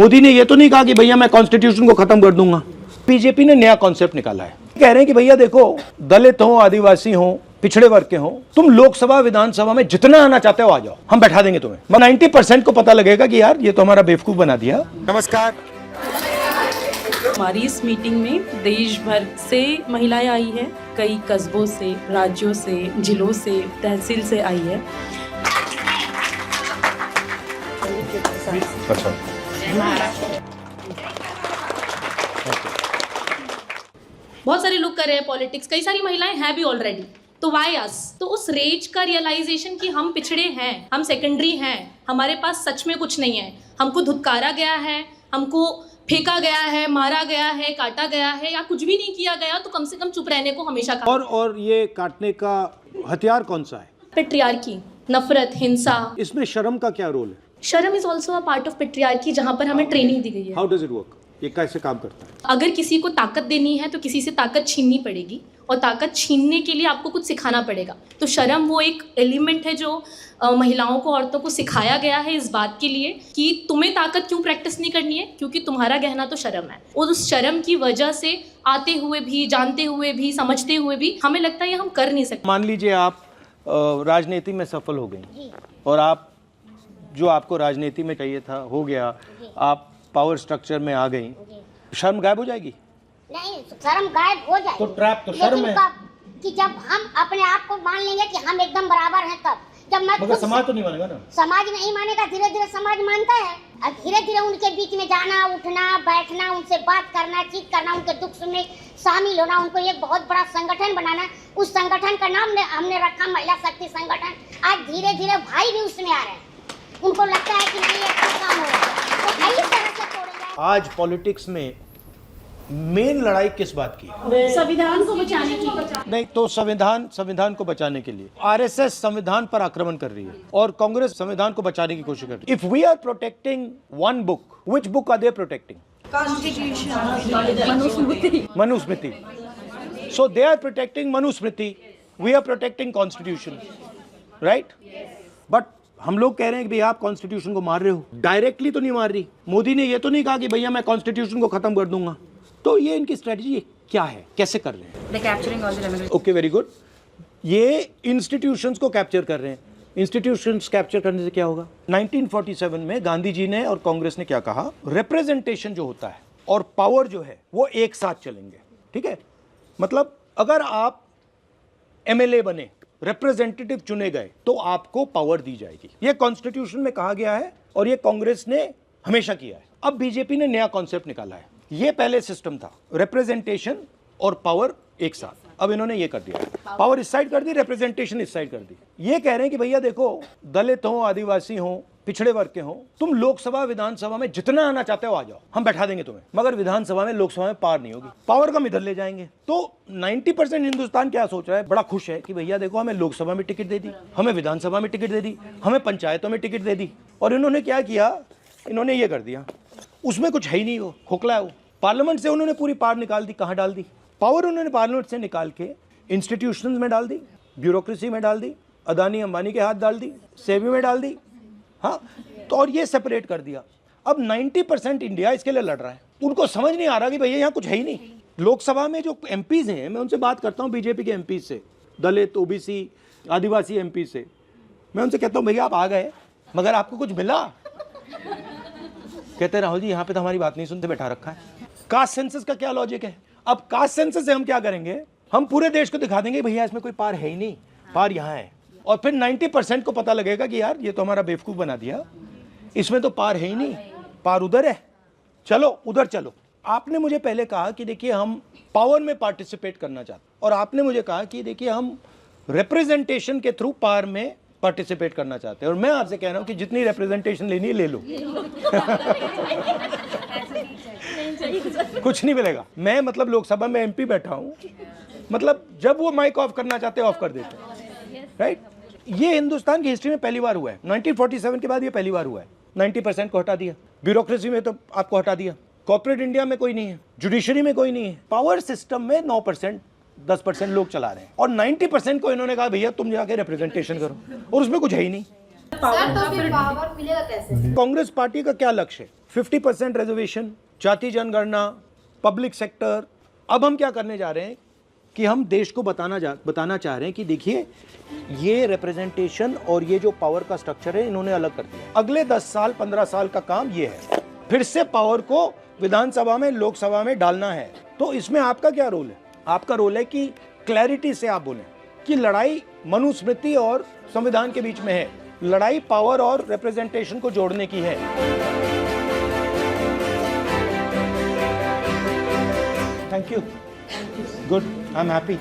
मोदी ने ये तो नहीं कहा कि भैया मैं कॉन्स्टिट्यूशन को खत्म कर दूंगा। बीजेपी ने नया कॉन्सेप्ट निकाला है, कह रहे हैं कि भैया देखो, दलित हो, आदिवासी हो, पिछड़े वर्ग के हो, तुम लोकसभा विधानसभा में जितना आना चाहते हो आ जाओ, हम बैठा देंगे तुम्हें। 90% को पता लगेगा कि यार ये तो हमारा बेवकूफ बना दिया। नमस्कार। हमारी इस मीटिंग में देश भर से महिलाएं आई है, कई कस्बों से, राज्यों से, जिलों से, तहसील से आई है। अच्छा। बहुत सारे लोग कर रहे हैं पॉलिटिक्स, कई सारी महिलाएं हैं भी ऑलरेडी, तो वाई अस? तो उस रेज का रियलाइजेशन कि हम पिछड़े हैं, हम सेकेंडरी हैं, हमारे पास सच में कुछ नहीं है, हमको धुतकारा गया है, हमको फेंका गया है, मारा गया है, काटा गया है, या कुछ भी नहीं किया गया, तो कम से कम चुप रहने को हमेशा कहा। और ये काटने का हथियार कौन सा है? पेट्रियार्की, नफरत, हिंसा। इसमें शर्म का क्या रोल है? शर्म is also a part of patriarchy, जहाँ पर हमें ट्रेनिंग दी गई है। How does it work? ये कैसे काम करता है? अगर किसी को ताकत देनी है तो किसी से ताकत छीननी पड़ेगी, और ताकत छीनने के लिए आपको कुछ सिखाना पड़ेगा। तो शर्म वो एक एलिमेंट है जो महिलाओं को, औरतों को सिखाया गया है इस बात के लिए कि तुम्हें ताकत क्यों प्रैक्टिस नहीं करनी है, क्योंकि तुम्हारा गहना तो शर्म है। और उस शर्म की वजह से आते हुए भी, जानते हुए भी, समझते हुए भी हमें लगता है ये हम कर नहीं सकते। मान लीजिए आप राजनीति में सफल हो गई और आप जो आपको राजनीति में चाहिए था हो गया, आप पावर स्ट्रक्चर में आ गई, शर्म गायब हो जाएगी? नहीं, शर्म गायब हो जाएगी। तो ट्रैप तो शर्म है कि जब हम अपने आप को मान लेंगे कि हम एकदम बराबर हैं, तब जब मैं मगर समाज तो नहीं मानेगा ना। समाज नहीं मानेगा, धीरे धीरे समाज मानता है, और धीरे धीरे उनके बीच में जाना, उठना, बैठना, उनसे बात करना, चीत करना, उनके दुख सुनने शामिल होना, उनको एक बहुत बड़ा संगठन बनाना। उस संगठन का नाम हमने रखा महिला शक्ति संगठन। आज धीरे धीरे भाई भी उसमें आ रहे हैं, उनको लगता है कि नहीं अच्छा काम हो रहा है, तो इस तरह से तोड़े जाए। आज पॉलिटिक्स में मेन लड़ाई किस बात की? संविधान को बचाने की। नहीं तो संविधान को बचाने के लिए आरएसएस संविधान पर आक्रमण कर रही है और कांग्रेस संविधान को बचाने की कोशिश कर रही है। If we are protecting one book, which book are they protecting? Manusmriti. So they are protecting Manusmriti, we are protecting constitution, right? But हम लोग कह रहे हैं कि भाई आप कॉन्स्टिट्यूशन को मार रहे हो। डायरेक्टली तो नहीं मार रही। मोदी ने ये तो नहीं कहा कि भैया मैं कॉन्स्टिट्यूशन को खत्म कर दूंगा। तो ये इनकी स्ट्रेटजी क्या है, कैसे कर रहे हैं? Okay, very good. ये इंस्टीट्यूशंस को कैप्चर कर रहे हैं। इंस्टीट्यूशंस कैप्चर करने से क्या होगा? 1947 में गांधी जी ने और कांग्रेस ने क्या कहा? रिप्रेजेंटेशन जो होता है और पावर जो है वो एक साथ चलेंगे, ठीक है? मतलब अगर आप एमएलए बने, रिप्रेजेंटेटिव चुने गए, तो आपको पावर दी जाएगी। ये कॉन्स्टिट्यूशन में कहा गया है और ये कांग्रेस ने हमेशा किया है। अब बीजेपी ने नया कॉन्सेप्ट निकाला है। ये पहले सिस्टम था, रिप्रेजेंटेशन और पावर एक साथ। अब इन्होंने ये कर दिया, पावर इस साइड कर दी, रिप्रेजेंटेशन इस साइड कर दी। ये कह रहे हैं कि भैया देखो, दलित हो, आदिवासी हो, पिछड़े वर्ग के हो, तुम लोकसभा विधानसभा में जितना आना चाहते हो आ जाओ, हम बैठा देंगे तुम्हें। मगर विधानसभा में, लोकसभा में पावर नहीं होगी, पावर कम इधर ले जाएंगे। तो 90% हिंदुस्तान क्या सोच रहा है? बड़ा खुश है कि भैया देखो, हमें लोकसभा में टिकट दे दी, हमें विधानसभा में टिकट दे दी, हमें पंचायतों में टिकट दे दी। और इन्होंने क्या किया? इन्होंने ये कर दिया, उसमें कुछ है ही नहीं, वो खोखला है। वो पार्लियामेंट से उन्होंने पूरी पावर निकाल दी। कहाँ डाल दी पावर? उन्होंने पार्लियामेंट से निकाल के इंस्टीट्यूशंस में डाल दी, ब्यूरोक्रेसी में डाल दी, अदानी अंबानी के हाथ डाल दी, सेबी में डाल दी। हाँ, तो और ये सेपरेट कर दिया। अब 90% इंडिया इसके लिए लड़ रहा है। उनको समझ नहीं आ रहा कि भैया यहाँ कुछ है ही नहीं। लोकसभा में जो एमपीज हैं, मैं उनसे बात करता हूँ, बीजेपी के एमपीज से, दलित, ओबीसी, आदिवासी एमपी से, मैं उनसे कहता हूँ भैया आप आ गए, मगर आपको कुछ मिला? कहते हैं राहुल जी यहाँ पे तो हमारी बात नहीं सुनते, बैठा रखा है। कास्ट सेंसस का क्या लॉजिक है? अब कास्ट सेंसस से हम क्या करेंगे? हम पूरे देश को दिखा देंगे भैया इसमें कोई पार है ही नहीं, पार यहाँ है। और फिर 90% को पता लगेगा कि यार ये तो हमारा बेवकूफ बना दिया, इसमें तो पार है ही नहीं, पार उधर है, चलो उधर चलो। आपने मुझे पहले कहा कि देखिए हम पावर में पार्टिसिपेट करना चाहते, और आपने मुझे कहा कि देखिए हम रिप्रेजेंटेशन के थ्रू पावर में पार्टिसिपेट करना चाहते हैं। और मैं आपसे कह रहा हूं कि जितनी रिप्रेजेंटेशन लेनी है ले लो। कुछ नहीं मिलेगा। मैं मतलब लोकसभा में एमपी बैठा हूं, मतलब जब वो माइक ऑफ करना चाहते हैं ऑफ कर देते हैं, राइट? ये हिंदुस्तान की हिस्ट्री में पहली बार हुआ है। 1947 के बाद ये पहली बार हुआ है। 90% को हटा दिया, ब्यूरोक्रेसी में तो आपको हटा दिया, कॉर्पोरेट इंडिया में कोई नहीं है, जुडिशरी में कोई नहीं है, पावर सिस्टम में 9% 10% लोग चला रहे हैं, और 90% को इन्होंने कहा भैया तुम जाके रिप्रेजेंटेशन करो, और उसमें कुछ है ही नहीं। सर तो फिर पावर मिलेगा कैसे? कांग्रेस पार्टी का क्या लक्ष्य है? 50% रिजर्वेशन, जाति जनगणना, पब्लिक सेक्टर। अब हम क्या करने जा रहे हैं कि हम देश को बताना चाह रहे हैं कि देखिए ये रिप्रेजेंटेशन और ये जो पावर का स्ट्रक्चर है इन्होंने अलग कर दिया। अगले 10 साल 15 साल का काम ये है, फिर से पावर को विधानसभा में, लोकसभा में डालना है। तो इसमें आपका क्या रोल है? आपका रोल है कि क्लैरिटी से आप बोलें कि लड़ाई मनुस्मृति और संविधान के बीच में है, लड़ाई पावर और रिप्रेजेंटेशन को जोड़ने की है। Thank you. Good, I am happy.